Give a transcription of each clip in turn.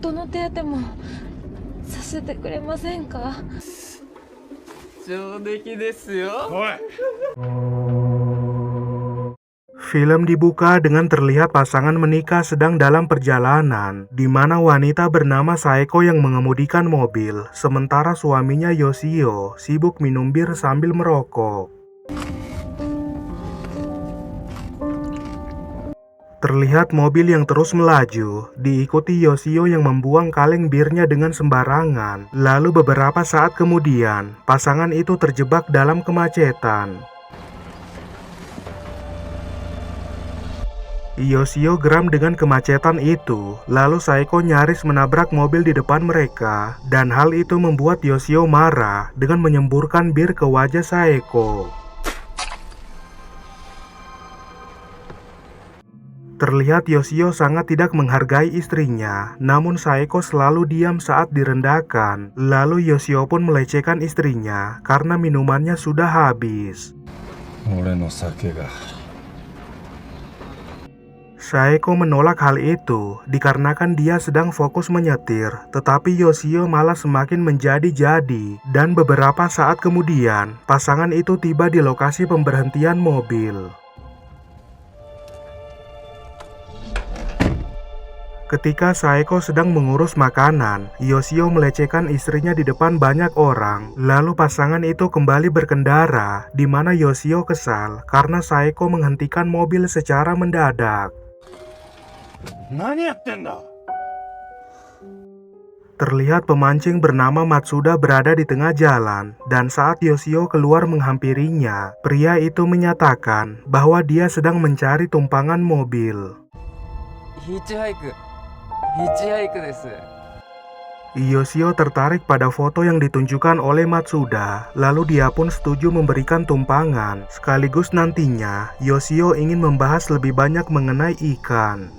夫の手当もさせてくれませんか？上出来ですよ。Film dibuka dengan terlihat pasangan menikah sedang dalam perjalanan, di mana wanita bernama Saeko yang mengemudikan mobil, sementara suaminya Yoshio sibuk minum bir sambil merokok. Terlihat mobil yang terus melaju, diikuti Yoshio yang membuang kaleng birnya dengan sembarangan. Lalu beberapa saat kemudian, pasangan itu terjebak dalam kemacetan. Yoshio geram dengan kemacetan itu, lalu Saeko nyaris menabrak mobil di depan mereka, dan hal itu membuat Yoshio marah dengan menyemburkan bir ke wajah Saeko. Terlihat Yoshio sangat tidak menghargai istrinya, namun Saeko selalu diam saat direndahkan. Lalu Yoshio pun melecehkan istrinya karena minumannya sudah habis. Saeko menolak hal itu dikarenakan dia sedang fokus menyetir, tetapi Yoshio malah semakin menjadi-jadi, dan beberapa saat kemudian pasangan itu tiba di lokasi pemberhentian mobil. Ketika Saeko sedang mengurus makanan, Yoshio melecehkan istrinya di depan banyak orang. Lalu pasangan itu kembali berkendara, di mana Yoshio kesal karena Saeko menghentikan mobil secara mendadak. Terlihat pemancing bernama Matsuda berada di tengah jalan, dan saat Yoshio keluar menghampirinya, pria itu menyatakan bahwa dia sedang mencari tumpangan mobil. Hitchhike desu. Yoshio tertarik pada foto yang ditunjukkan oleh Matsuda, lalu dia pun setuju memberikan tumpangan. Sekaligus nantinya, Yoshio ingin membahas lebih banyak mengenai ikan.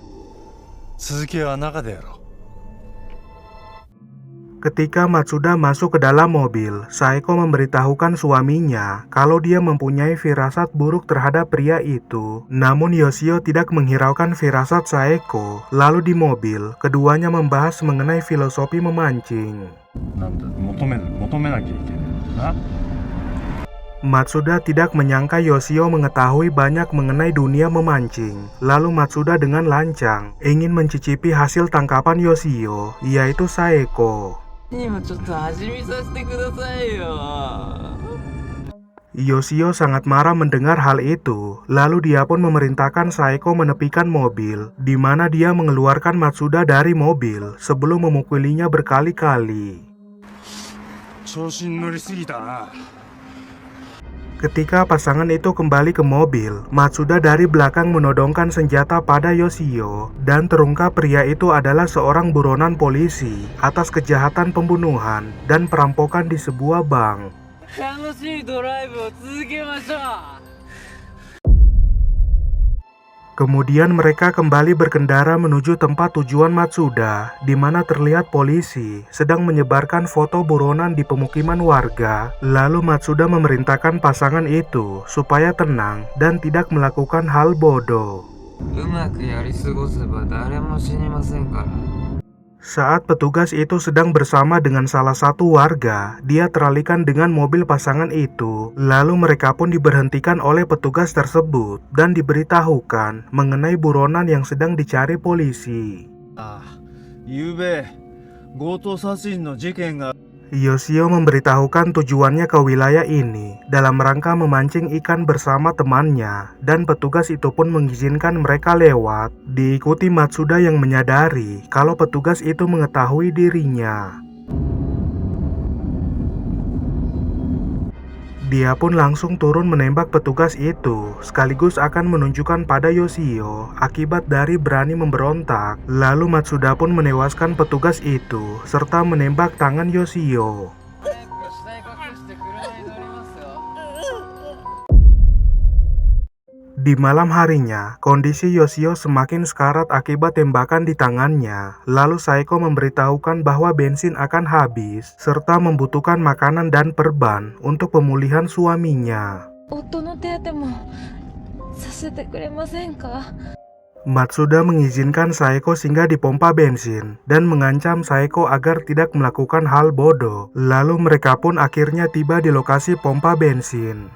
Ketika Matsuda masuk ke dalam mobil, Saeko memberitahukan suaminya kalau dia mempunyai firasat buruk terhadap pria itu. Namun Yoshio tidak menghiraukan firasat Saeko. Lalu di mobil, keduanya membahas mengenai filosofi memancing. Matsuda tidak menyangka Yoshio mengetahui banyak mengenai dunia memancing. Lalu Matsuda dengan lancang ingin mencicipi hasil tangkapan Yoshio, yaitu Saeko. Yoshio sangat marah mendengar hal itu, lalu dia pun memerintahkan Saeko menepikan mobil, di mana dia mengeluarkan Matsuda dari mobil sebelum memukulinya berkali-kali. Ketika pasangan itu kembali ke mobil, Matsuda dari belakang menodongkan senjata pada Yoshio, dan terungkap pria itu adalah seorang buronan polisi atas kejahatan pembunuhan dan perampokan di sebuah bank. Kemudian mereka kembali berkendara menuju tempat tujuan Matsuda, di mana terlihat polisi sedang menyebarkan foto buronan di pemukiman warga. Lalu Matsuda memerintahkan pasangan itu supaya tenang dan tidak melakukan hal bodoh. Saat petugas itu sedang bersama dengan salah satu warga, dia teralihkan dengan mobil pasangan itu. Lalu mereka pun diberhentikan oleh petugas tersebut dan diberitahukan mengenai buronan yang sedang dicari polisi. Yoshio memberitahukan tujuannya ke wilayah ini dalam rangka memancing ikan bersama temannya, dan petugas itu pun mengizinkan mereka lewat. Diikuti Matsuda yang menyadari kalau petugas itu mengetahui dirinya. Dia pun langsung turun menembak petugas itu, sekaligus akan menunjukkan pada Yoshio akibat dari berani memberontak. Lalu Matsuda pun menewaskan petugas itu, serta menembak tangan Yoshio. Di malam harinya, kondisi Yoshio semakin sekarat akibat tembakan di tangannya. Lalu Saeko memberitahukan bahwa bensin akan habis, serta membutuhkan makanan dan perban untuk pemulihan suaminya. Matsuda mengizinkan Saeko singgah di pompa bensin dan mengancam Saeko agar tidak melakukan hal bodoh. Lalu mereka pun akhirnya tiba di lokasi pompa bensin.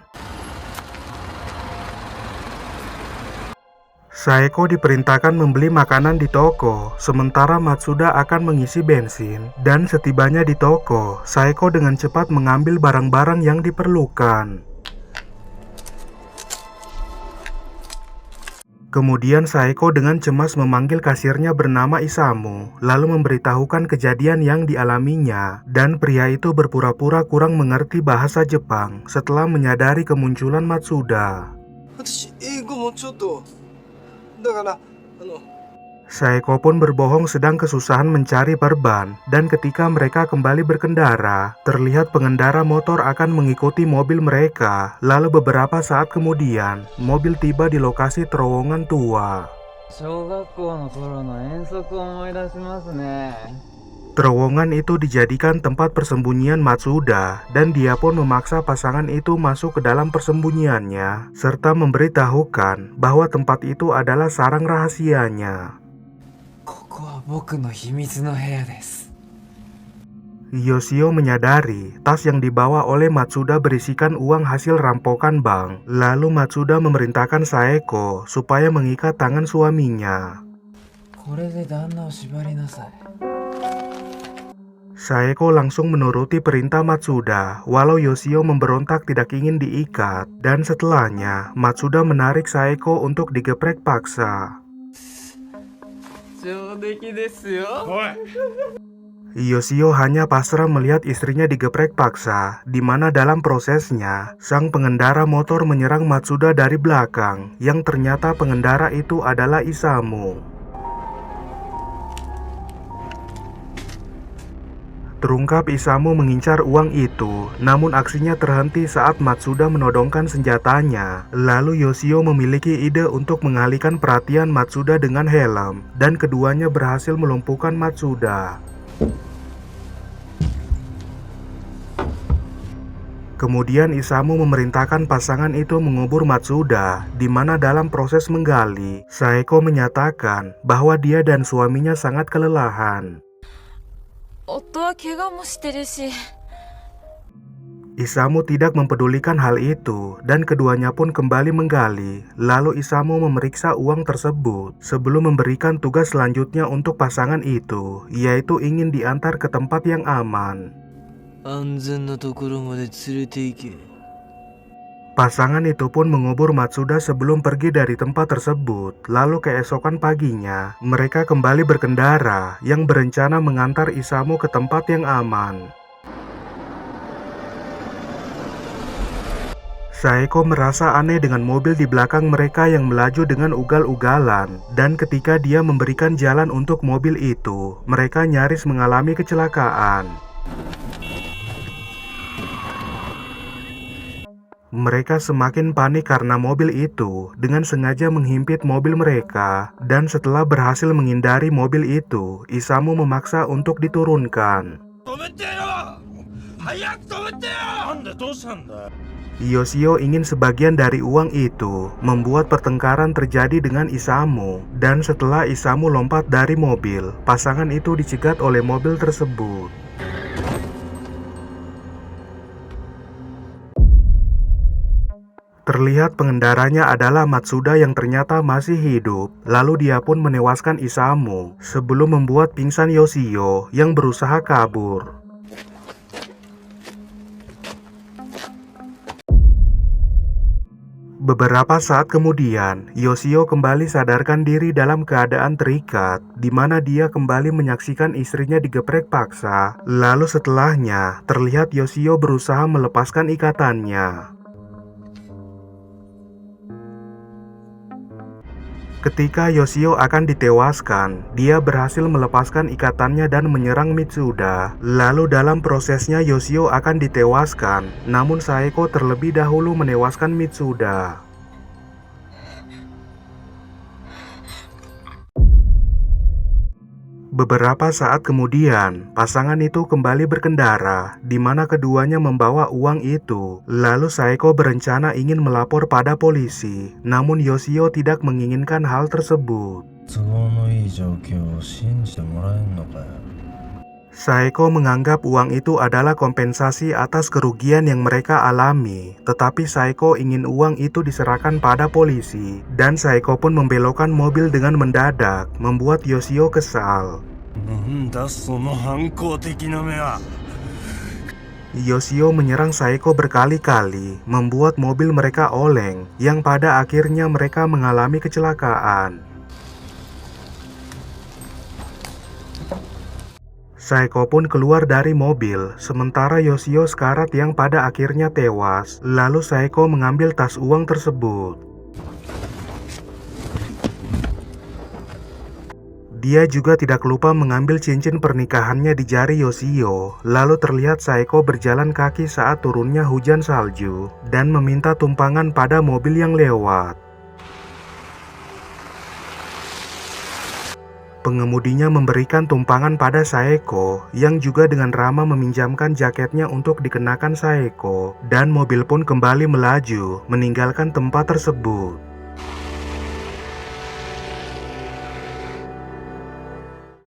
Saeko diperintahkan membeli makanan di toko, sementara Matsuda akan mengisi bensin. Dan setibanya di toko, Saeko dengan cepat mengambil barang-barang yang diperlukan. Kemudian Saeko dengan cemas memanggil kasirnya bernama Isamu, lalu memberitahukan kejadian yang dialaminya. Dan pria itu berpura-pura kurang mengerti bahasa Jepang setelah menyadari kemunculan Matsuda. Saeko pun berbohong sedang kesusahan mencari perban, dan ketika mereka kembali berkendara, terlihat pengendara motor akan mengikuti mobil mereka. Lalu beberapa saat kemudian, mobil tiba di lokasi terowongan tua. Terowongan itu dijadikan tempat persembunyian Matsuda, dan dia pun memaksa pasangan itu masuk ke dalam persembunyiannya, serta memberitahukan bahwa tempat itu adalah sarang rahasianya. Yoshio menyadari tas yang dibawa oleh Matsuda berisikan uang hasil rampokan bank. Lalu Matsuda memerintahkan Saeko supaya mengikat tangan suaminya. Saeko langsung menuruti perintah Matsuda, walau Yoshio memberontak tidak ingin diikat. Dan setelahnya, Matsuda menarik Saeko untuk digeprek paksa. Yoshio hanya pasrah melihat istrinya digeprek paksa, di mana dalam prosesnya, sang pengendara motor menyerang Matsuda dari belakang, yang ternyata pengendara itu adalah Isamu. Terungkap Isamu mengincar uang itu, namun aksinya terhenti saat Matsuda menodongkan senjatanya. Lalu Yoshio memiliki ide untuk mengalihkan perhatian Matsuda dengan helm, dan keduanya berhasil melumpuhkan Matsuda. Kemudian Isamu memerintahkan pasangan itu mengubur Matsuda, di mana dalam proses menggali, Saeko menyatakan bahwa dia dan suaminya sangat kelelahan. Isamu tidak mempedulikan hal itu, dan keduanya pun kembali menggali. Lalu Isamu memeriksa uang tersebut sebelum memberikan tugas selanjutnya untuk pasangan itu, yaitu ingin diantar ke tempat yang aman. Pasangan itu pun mengubur Matsuda sebelum pergi dari tempat tersebut. Lalu keesokan paginya, mereka kembali berkendara yang berencana mengantar Isamu ke tempat yang aman. Saeko merasa aneh dengan mobil di belakang mereka yang melaju dengan ugal-ugalan, dan ketika dia memberikan jalan untuk mobil itu, mereka nyaris mengalami kecelakaan. Mereka semakin panik karena mobil itu dengan sengaja menghimpit mobil mereka, dan setelah berhasil menghindari mobil itu, Isamu memaksa untuk diturunkan. Yoshio ingin sebagian dari uang itu, membuat pertengkaran terjadi dengan Isamu, dan setelah Isamu lompat dari mobil, pasangan itu dicegat oleh mobil tersebut. Terlihat pengendaranya adalah Matsuda yang ternyata masih hidup, lalu dia pun menewaskan Isamu sebelum membuat pingsan Yoshio yang berusaha kabur. Beberapa saat kemudian, Yoshio kembali sadarkan diri dalam keadaan terikat, di mana dia kembali menyaksikan istrinya digeprek paksa. Lalu setelahnya, terlihat Yoshio berusaha melepaskan ikatannya. Ketika Yoshio akan ditewaskan, dia berhasil melepaskan ikatannya dan menyerang Mitsuda. Lalu dalam prosesnya Yoshio akan ditewaskan, namun Saeko terlebih dahulu menewaskan Mitsuda. Beberapa saat kemudian, pasangan itu kembali berkendara, di mana keduanya membawa uang itu. Lalu Saeko berencana ingin melapor pada polisi, namun Yoshio tidak menginginkan hal tersebut. 都合のいい状況を信じてもらえんのかよ。 Saeko menganggap uang itu adalah kompensasi atas kerugian yang mereka alami, tetapi Saeko ingin uang itu diserahkan pada polisi, dan Saeko pun membelokkan mobil dengan mendadak, membuat Yoshio kesal. なんだその反抗的な目は。 Yoshio menyerang Saeko berkali-kali, membuat mobil mereka oleng, yang pada akhirnya mereka mengalami kecelakaan. Saeko pun keluar dari mobil, sementara Yoshio sekarat yang pada akhirnya tewas. Lalu Saeko mengambil tas uang tersebut. Dia juga tidak lupa mengambil cincin pernikahannya di jari Yoshio. Lalu terlihat Saeko berjalan kaki saat turunnya hujan salju, dan meminta tumpangan pada mobil yang lewat. Pengemudinya memberikan tumpangan pada Saeko, yang juga dengan ramah meminjamkan jaketnya untuk dikenakan Saeko, dan mobil pun kembali melaju, meninggalkan tempat tersebut.